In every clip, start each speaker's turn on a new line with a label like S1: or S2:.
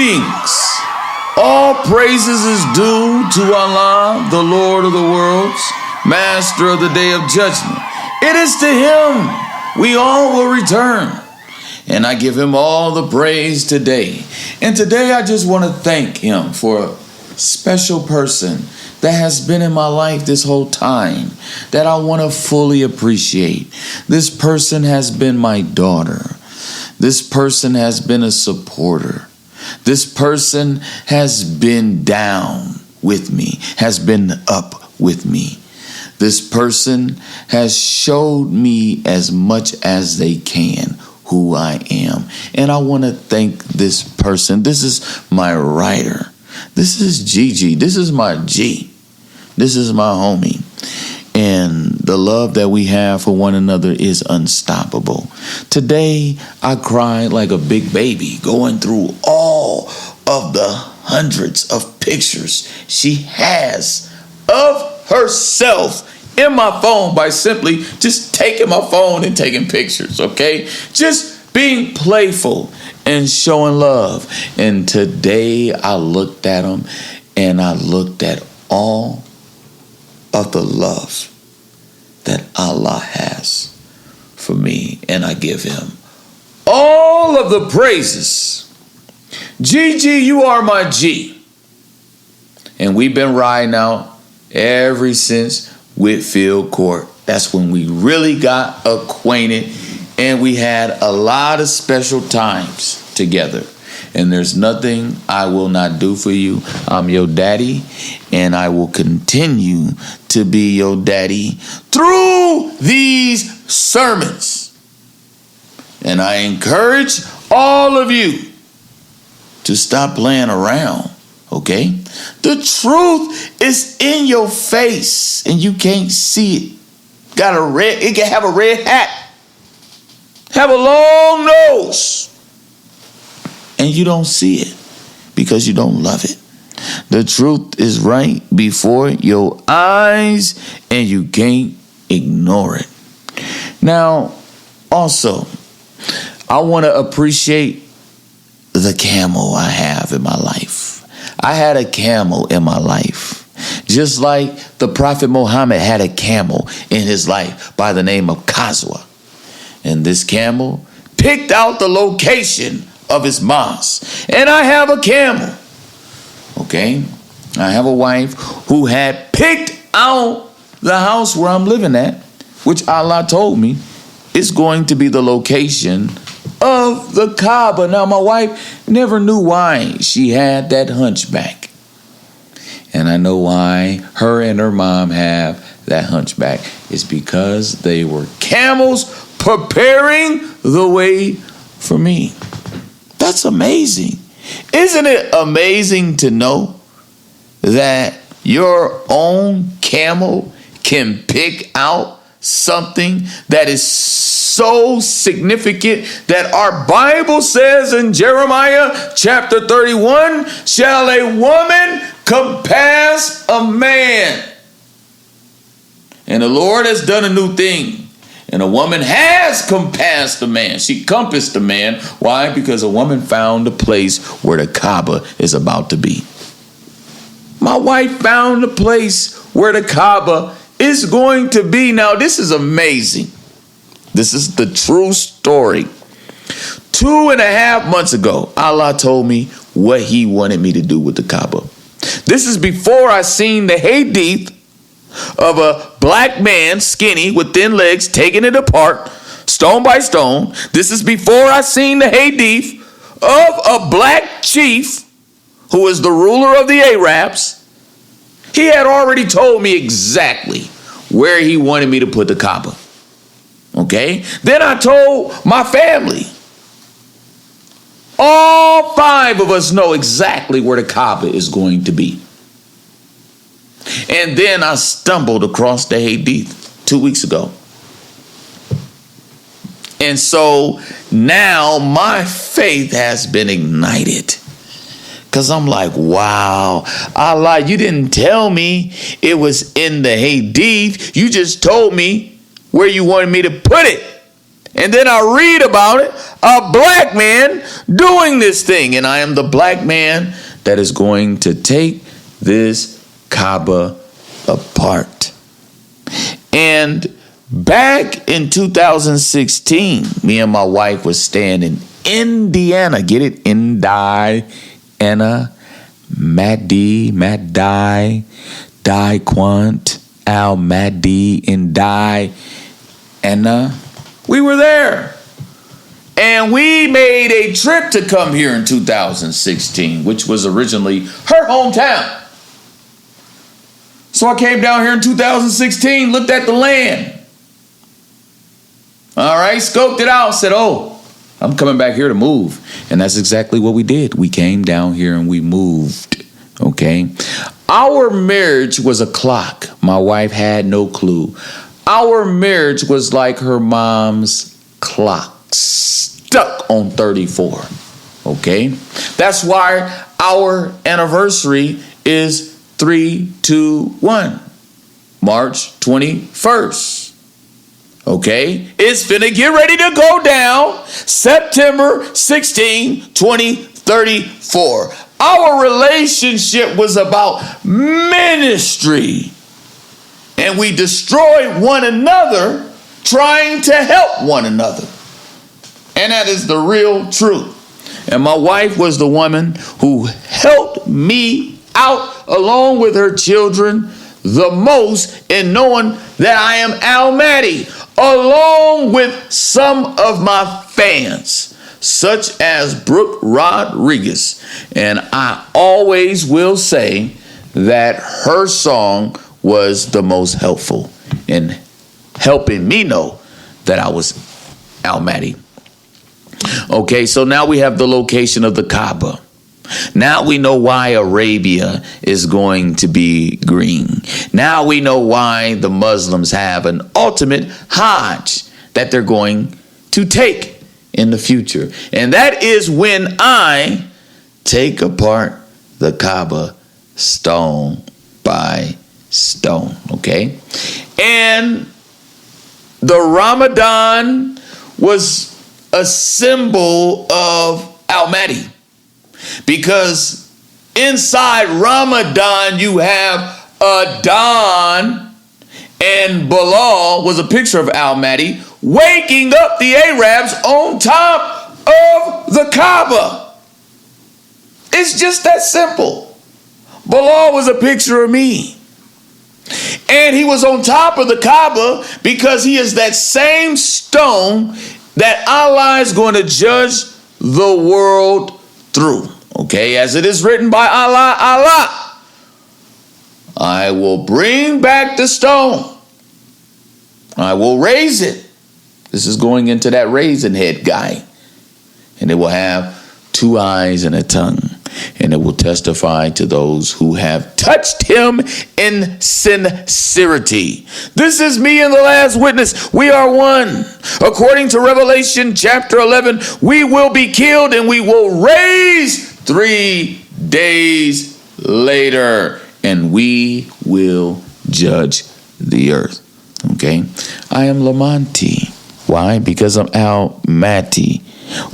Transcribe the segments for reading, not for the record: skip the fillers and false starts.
S1: Greetings. All praises is due to Allah, the Lord of the worlds, Master of the day of judgment. It is to Him we all will return. And I give Him all the praise today. And today I just want to thank Him for a special person that has been in my life this whole time that I want to fully appreciate. This person has been my daughter. This person has been a supporter. This person has been down with me, has been up with me. This person has showed me as much as they can who I am. And I want to thank this person. This is my writer. This is Gigi. This is my G. This is my homie. And the love that we have for one another is unstoppable. Today, I cried like a big baby going through all of the hundreds of pictures she has of herself in my phone by simply just taking my phone and taking pictures, okay? Just being playful and showing love. And today, I looked at them and I looked at all of the love that Allah has for me, and I give Him all of the praises. Gigi, you are my G. And we've been riding out ever since Whitfield Court. That's when we really got acquainted, and we had a lot of special times together. And there's nothing I will not do for you. I'm your daddy, and I will continue to be your daddy through these sermons. And I encourage all of you to stop playing around, okay? The truth is in your face, and you can't see it. It can have a red hat, have a long nose, and you don't see it because you don't love it. The truth is right before your eyes, and you can't ignore it. Now, also, I want to appreciate the camel I have in my life. I had a camel in my life, just like the Prophet Muhammad had a camel in his life by the name of Qaswa. And this camel picked out the location of his mosque. And I have a camel. Okay? I have a wife who had picked out the house where I'm living at, which Allah told me is going to be the location of the Kaaba. Now, my wife never knew why she had that hunchback. And I know why her and her mom have that hunchback. It's because they were camels preparing the way for me. That's amazing. Isn't it amazing to know that your own camel can pick out something that is so significant that our Bible says in Jeremiah chapter 31, shall a woman compass a man? And the Lord has done a new thing. And a woman has compassed a man. She compassed a man. Why? Because a woman found a place where the Kaaba is about to be. My wife found a place where the Kaaba is going to be. Now, this is amazing. This is the true story. 2.5 months ago, Allah told me what He wanted me to do with the Kaaba. This is before I seen the hadith of a black man, skinny, with thin legs, taking it apart, stone by stone. This is before I seen the hadith of a black chief who is the ruler of the Arabs. He had already told me exactly where he wanted me to put the Kaaba. Okay? Then I told my family. All 5 of us know exactly where the Kaaba is going to be. And then I stumbled across the hadith 2 weeks ago. And so now my faith has been ignited. Because I'm like, wow, Allah, you didn't tell me it was in the hadith. You just told me where you wanted me to put it. And then I read about it, a black man doing this thing. And I am the black man that is going to take this Kaaba apart. And back in 2016, me and my wife was staying in Indiana. Get it? Indiana. MAHDI, Daquant, Al-MAHDI, Indiana. We were there. And we made a trip to come here in 2016, which was originally her hometown. So I came down here in 2016, looked at the land. All right, scoped it out, said, oh, I'm coming back here to move. And that's exactly what we did. We came down here and we moved, okay? Our marriage was a clock. My wife had no clue. Our marriage was like her mom's clock, stuck on 34, okay? That's why our anniversary is 3-2-1, March 21st. Okay, it's finna get ready to go down September 16, 2034. Our relationship was about ministry, and we destroyed one another trying to help one another. And that is the real truth. And my wife was the woman who helped me out along with her children the most in knowing that I am Al-MAHDI, along with some of my fans, such as Brooke Rodriguez. And I always will say that her song was the most helpful in helping me know that I was Al-MAHDI. Okay, so now we have the location of the Kaaba. Now we know why Arabia is going to be green. Now we know why the Muslims have an ultimate Hajj that they're going to take in the future. And that is when I take apart the Kaaba stone by stone, okay? And the Ramadan was a symbol of Al-MAHDI. Because inside Ramadan, you have Adhan, and Bilal was a picture of Al-MAHDI waking up the Arabs on top of the Kaaba. It's just that simple. Bilal was a picture of me. And he was on top of the Kaaba because he is that same stone that Allah is going to judge the world through. Okay, as it is written by Allah, I will bring back the stone. I will raise it. This is going into that raisin head guy. And it will have 2 eyes and a tongue. And it will testify to those who have touched him in sincerity. This is me and the last witness. We are one. According to Revelation chapter 11, we will be killed and we will raise 3 days later. And we will judge the earth. Okay? I am Lamonti. Why? Because I'm Al-MAHDI.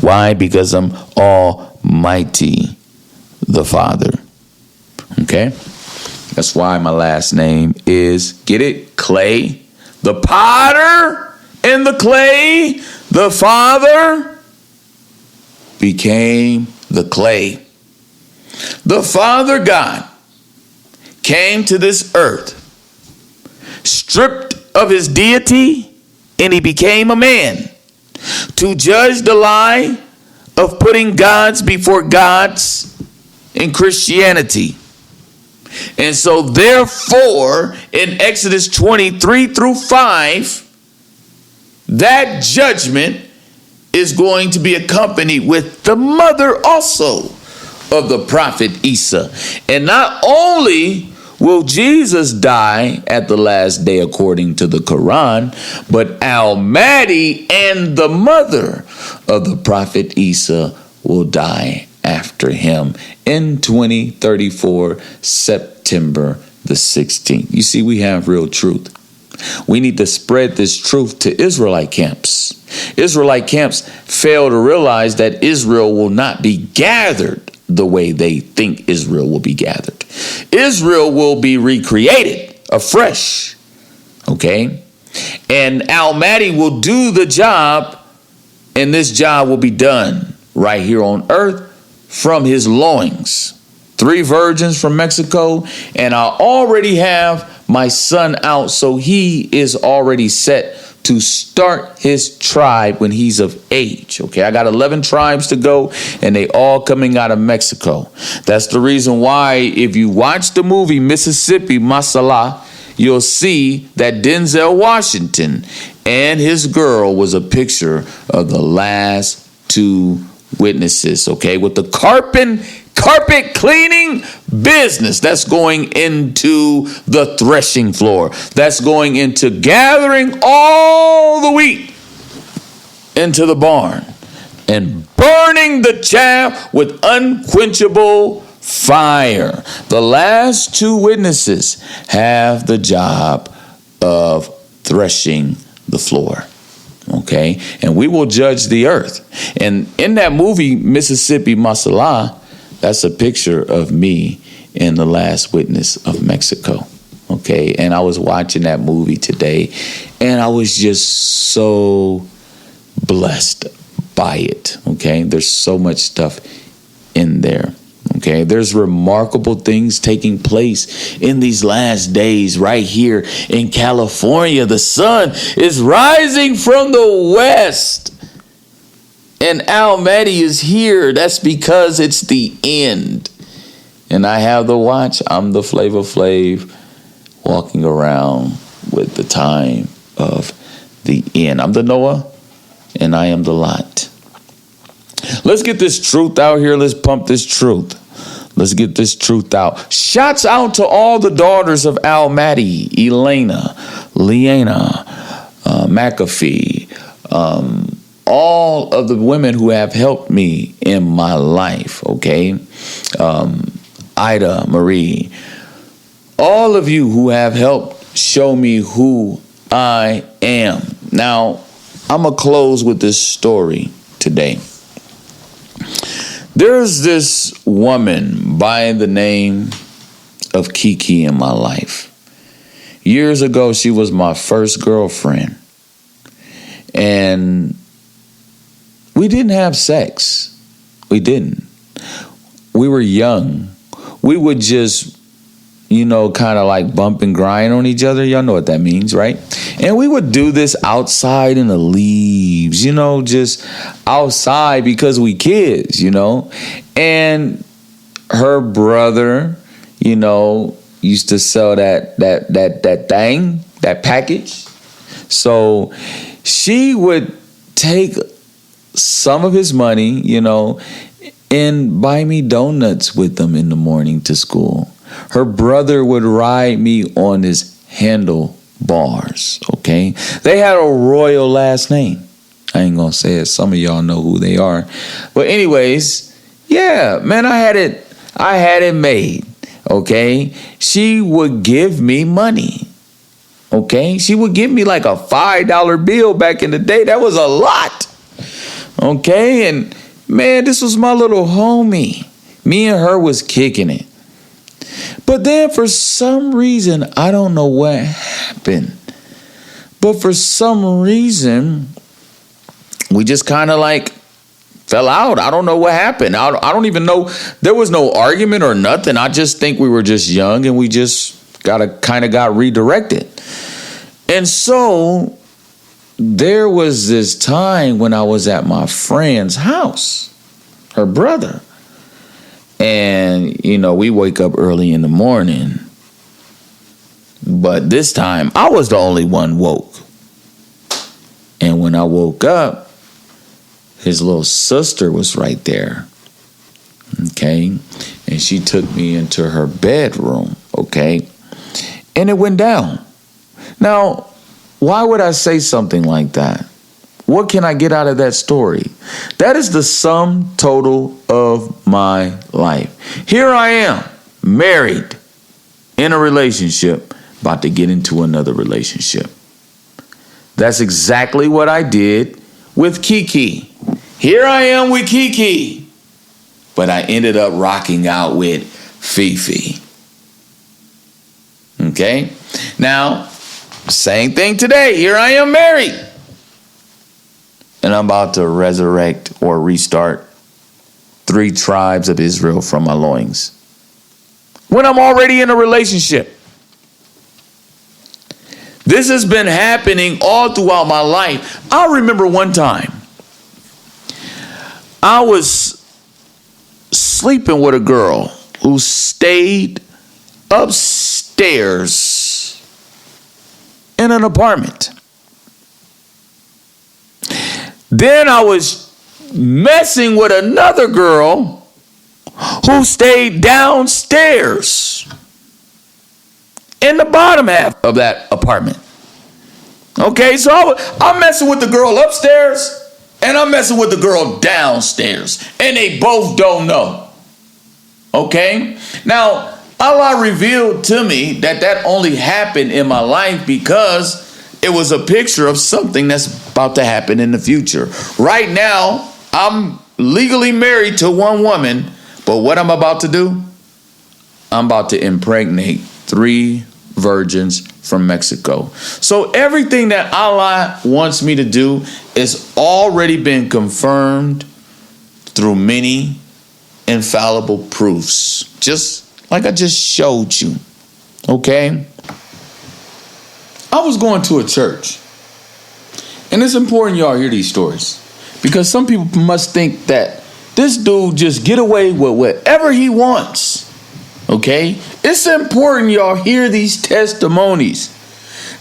S1: Why? Because I'm Almighty, the Father. Okay? That's why my last name is, get it? Clay. The potter and the clay, the Father became the clay. The Father God came to this earth, stripped of his deity, and he became a man to judge the lie of putting gods before gods in Christianity. And so therefore, in Exodus 23-5, that judgment is going to be accompanied with the mother also of the prophet Isa. And not only will Jesus die at the last day according to the Quran, but Al-MAHDI and the mother of the prophet Isa will die after him in 2034, September the 16th. You see, we have real truth. We need to spread this truth to Israelite camps. Israelite camps fail to realize that Israel will not be gathered the way they think Israel will be gathered. Israel will be recreated afresh. Okay? And Al-Mahdi will do the job, and this job will be done right here on earth from his loins. 3 virgins from Mexico, and I already have my son out, so he is already set to start his tribe when he's of age. Okay, I got 11 tribes to go, and they all coming out of Mexico. That's the reason why, if you watch the movie Mississippi Masala, you'll see that Denzel Washington and his girl was a picture of the last 2 witnesses, okay, with the carpet cleaning business that's going into the threshing floor. That's going into gathering all the wheat into the barn and burning the chaff with unquenchable fire. The last 2 witnesses have the job of threshing the floor. Okay, and we will judge the earth. And in that movie, Mississippi Masala, that's a picture of me in the last witness of Mexico. Okay, and I was watching that movie today, and I was just so blessed by it. Okay, there's so much stuff in there. Okay, there's remarkable things taking place in these last days right here in California. The sun is rising from the west, and Al-Mahdi is here. That's because it's the end. And I have the watch. I'm the Flavor Flav walking around with the time of the end. I'm the Noah, and I am the Lot. Let's get this truth out here. Let's pump this truth. Let's get this truth out. Shouts out to all the daughters of Al-Mahdi, Elena, Leanna, McAfee, all of the women who have helped me in my life, okay? Ida, Marie, all of you who have helped show me who I am. Now, I'm going to close with this story today. There's this woman by the name of Kiki in my life. Years ago, she was my first girlfriend. And we didn't have sex. We didn't. We were young. We would just, kind of like bump and grind on each other. Y'all know what that means, right? And we would do this outside in the leaves, just outside because we kids, And her brother, used to sell that thing, that package. So she would take some of his money, and buy me donuts with them in the morning to school. Her brother would ride me on his handlebars, okay? They had a royal last name. I ain't gonna say it. Some of y'all know who they are. But anyways, yeah, man, I had it made, okay? She would give me money, okay? She would give me like a $5 bill back in the day. That was a lot, okay? And man, this was my little homie. Me and her was kicking it. But then for some reason, I don't know what happened, but for some reason, we just kind of like fell out. I don't know what happened. I don't even know. There was no argument or nothing. I just think we were just young and we just got redirected. And so there was this time when I was at my friend's house, her brother. And, we wake up early in the morning. But this time, I was the only one woke. And when I woke up, his little sister was right there. Okay? And she took me into her bedroom. Okay? And it went down. Now, why would I say something like that? What can I get out of that story? That is the sum total of my life. Here I am, married, in a relationship, about to get into another relationship. That's exactly what I did with Kiki. Here I am with Kiki, but I ended up rocking out with Fifi. Okay? Now, same thing today. Here I am married. And I'm about to resurrect or restart 3 tribes of Israel from my loins, when I'm already in a relationship. This has been happening all throughout my life. I remember one time I was sleeping with a girl who stayed upstairs in an apartment. Then I was messing with another girl who stayed downstairs in the bottom half of that apartment. Okay, so I'm messing with the girl upstairs and I'm messing with the girl downstairs, and they both don't know. Okay, now Allah revealed to me that only happened in my life because it was a picture of something that's about to happen in the future. Right now, I'm legally married to one woman, but what I'm about to do, I'm about to impregnate 3 virgins from Mexico. So everything that Allah wants me to do is already been confirmed through many infallible proofs, just like I just showed you. Okay? I was going to a church, and it's important y'all hear these stories, because some people must think that this dude just get away with whatever he wants. Okay? It's important y'all hear these testimonies.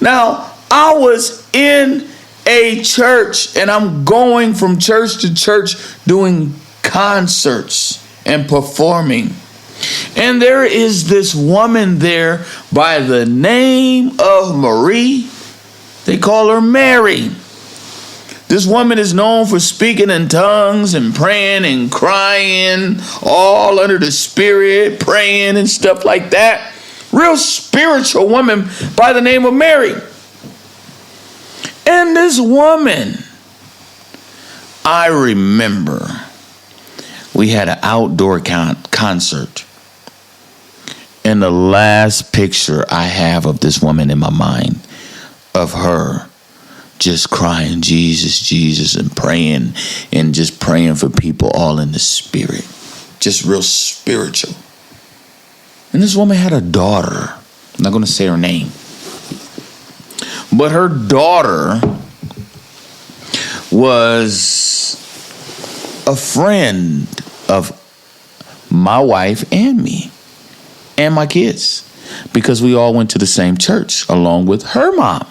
S1: Now, I was in a church, and I'm going from church to church doing concerts and performing. And there is this woman there by the name of Marie. They call her Mary. This woman is known for speaking in tongues and praying and crying, all under the Spirit, praying and stuff like that. Real spiritual woman by the name of Mary. And this woman, I remember we had an outdoor concert. And the last picture I have of this woman in my mind, of her just crying, Jesus, Jesus, and praying for people all in the Spirit. Just real spiritual. And this woman had a daughter. I'm not going to say her name. But her daughter was a friend of my wife and me and my kids, because we all went to the same church along with her mom.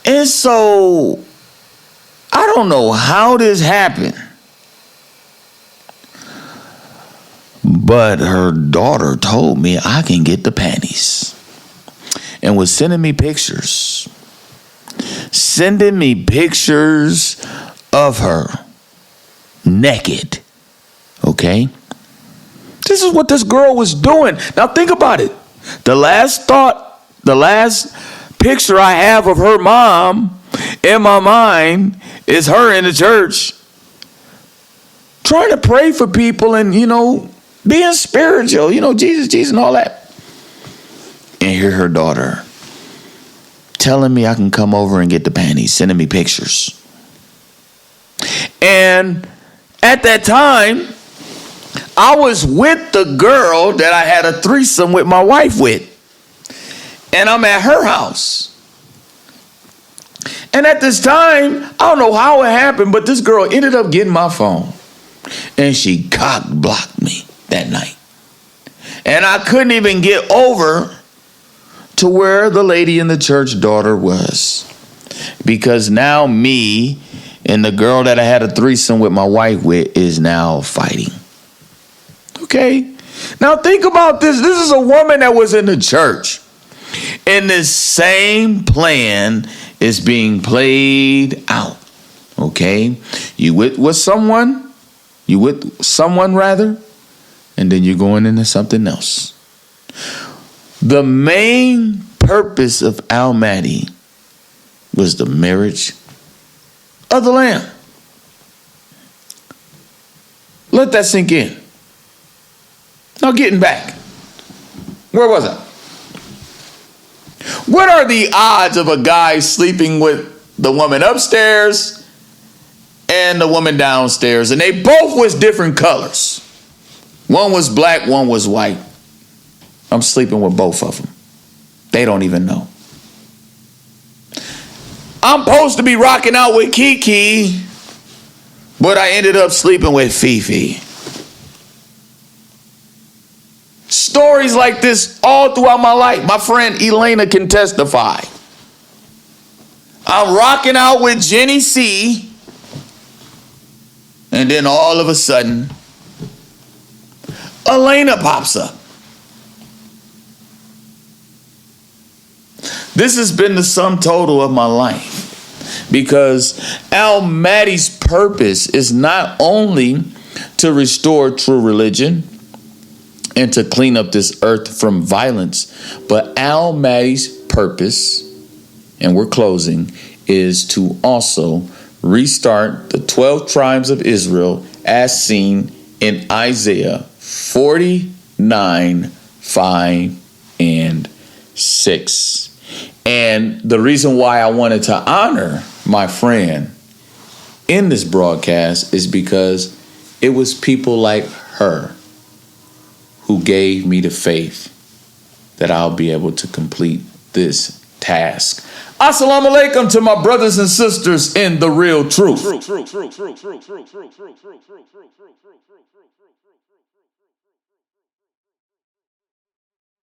S1: And so I don't know how this happened, but her daughter told me I can get the panties, and was sending me pictures of her naked. Okay? This is what this girl was doing. Now think about it. The last picture I have of her mom in my mind is her in the church trying to pray for people and, being spiritual, Jesus, Jesus, and all that. And here her daughter telling me I can come over and get the panties, sending me pictures. And at that time, I was with the girl that I had a threesome with my wife with. And I'm at her house. And at this time, I don't know how it happened, but this girl ended up getting my phone. And she cock blocked me that night. And I couldn't even get over to where the lady in the church daughter was. Because now me and the girl that I had a threesome with my wife with is now fighting. Okay? Now think about this. This is a woman that was in the church. And this same plan is being played out. Okay? You with someone? You with someone rather? And then you're going into something else. The main purpose of Al-Mahdi was the marriage of the Lamb. Let that sink in. Now getting back. Where was I? What are the odds of a guy sleeping with the woman upstairs and the woman downstairs? And they both was different colors. One was black, one was white. I'm sleeping with both of them. They don't even know. I'm supposed to be rocking out with Kiki, but I ended up sleeping with Fifi. Stories like this all throughout my life. My friend Elena can testify. I'm rocking out with Jenny C, and then all of a sudden, Elena pops up. This has been the sum total of my life, because Al-Mahdi's purpose is not only to restore true religion and to clean up this earth from violence, but Al-Mahdi's purpose, and we're closing, is to also restart the 12 tribes of Israel as seen in Isaiah 49, 5, and 6. And the reason why I wanted to honor my friend in this broadcast is because it was people like her who gave me the faith that I'll be able to complete this task. Assalamu alaikum to my brothers and sisters in the real truth.